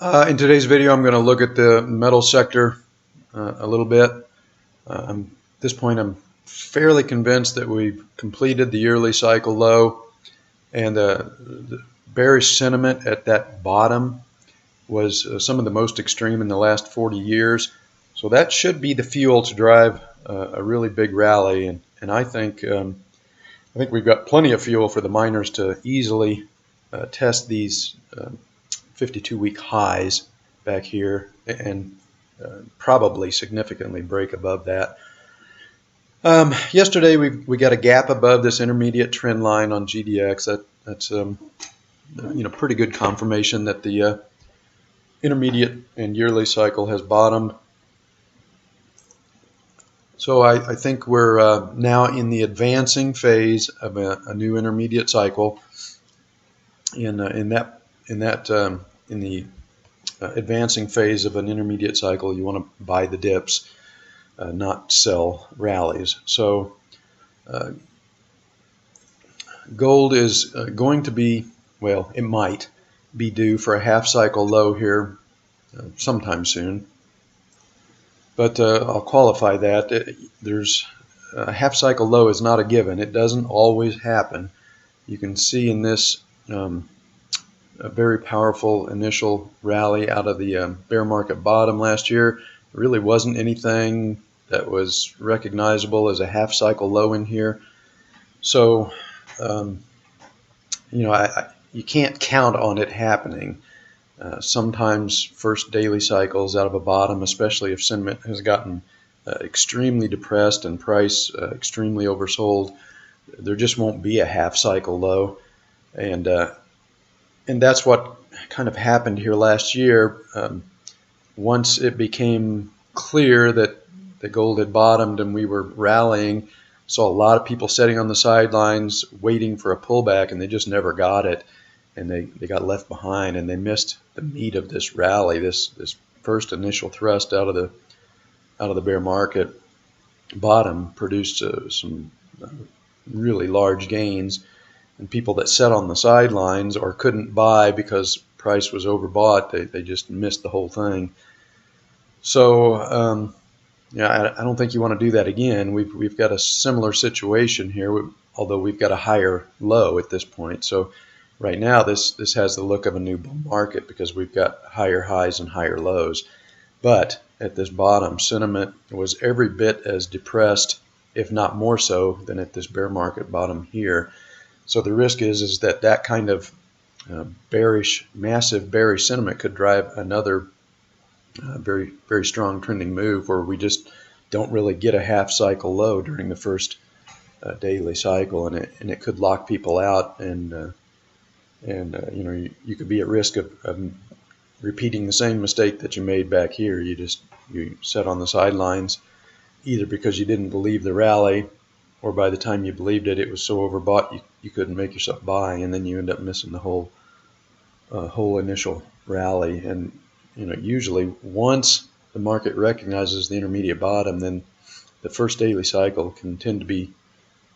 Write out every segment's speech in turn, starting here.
In today's video, I'm going to look at the metal sector a little bit. At this point, I'm fairly convinced that we've completed the yearly cycle low, and the bearish sentiment at that bottom was some of the most extreme in the last 40 years. So that should be the fuel to drive a really big rally, and I think we've got plenty of fuel for the miners to easily test these 52-week highs back here and probably significantly break above that. Yesterday we got a gap above this intermediate trend line on GDX. That's pretty good confirmation that the intermediate and yearly cycle has bottomed. So I think we're now in the advancing phase of a new intermediate cycle. In the advancing phase of an intermediate cycle, you want to buy the dips, not sell rallies. So gold is going to be, well, it might be due for a half cycle low here sometime soon. But I'll qualify that. There's a half cycle low is not a given. It doesn't always happen. You can see in this a very powerful initial rally out of the bear market bottom last year. There really wasn't anything that was recognizable as a half cycle low in here. So, you can't count on it happening. Sometimes first daily cycles out of a bottom, especially if sentiment has gotten extremely depressed and price extremely oversold, there just won't be a half cycle low. And that's what kind of happened here last year. Once it became clear that the gold had bottomed and we were rallying, saw a lot of people sitting on the sidelines waiting for a pullback, and they just never got it. And they got left behind, and they missed the meat of this rally, this first initial thrust out of the bear market bottom produced some really large gains, and people that sat on the sidelines or couldn't buy because price was overbought, they just missed the whole thing. So I don't think you want to do that again. We've got a similar situation here, although we've got a higher low at this point. So right now, this has the look of a new bull market because we've got higher highs and higher lows. But at this bottom, sentiment was every bit as depressed, if not more so, than at this bear market bottom here. So the risk is that kind of massive bearish sentiment could drive another very, very strong trending move where we just don't really get a half cycle low during the first daily cycle, and it could lock people out, and you could be at risk of repeating the same mistake that you made back here. You sat on the sidelines either because you didn't believe the rally, or by the time you believed it, it was so overbought you couldn't make yourself buy, and then you end up missing the whole initial rally. And usually once the market recognizes the intermediate bottom, then the first daily cycle can tend to be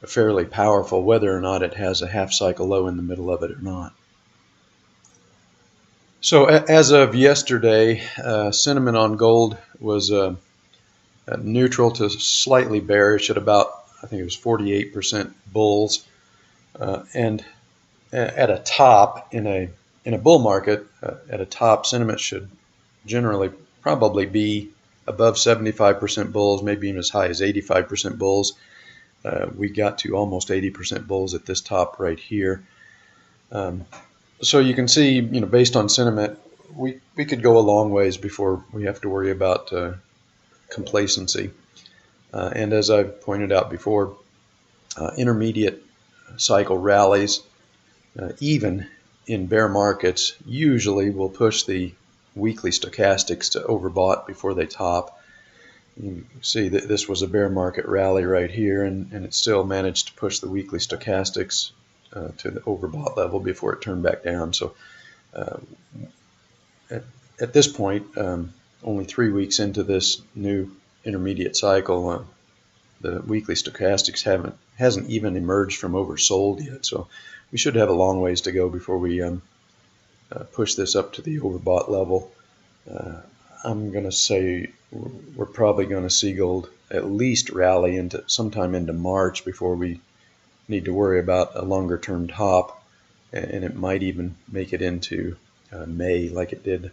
fairly powerful, whether or not it has a half cycle low in the middle of it or not. So as of yesterday, sentiment on gold was neutral to slightly bearish at about, I think it was 48% bulls, and at a top in a bull market, at a top, sentiment should generally probably be above 75% bulls, maybe even as high as 85% bulls. We got to almost 80% bulls at this top right here. So you can see, based on sentiment, we could go a long ways before we have to worry about complacency. And as I've pointed out before, intermediate cycle rallies, even in bear markets, usually will push the weekly stochastics to overbought before they top. You see that this was a bear market rally right here, and it still managed to push the weekly stochastics to the overbought level before it turned back down. So at this point, only 3 weeks into this new intermediate cycle, the weekly stochastics hasn't even emerged from oversold yet. So we should have a long ways to go before we push this up to the overbought level. I'm going to say we're probably going to see gold at least rally into sometime into March before we need to worry about a longer term top, and it might even make it into May like it did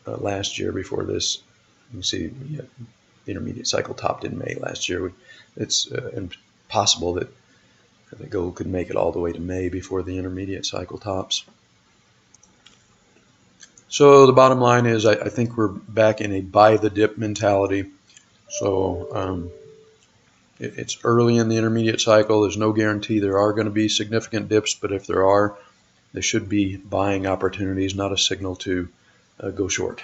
last year before this. You can see the intermediate cycle topped in May last year. It's possible that the gold could make it all the way to May before the intermediate cycle tops. So the bottom line is I think we're back in a buy the dip mentality. So it's early in the intermediate cycle. There's no guarantee there are going to be significant dips, but if there are, they should be buying opportunities, not a signal to go short.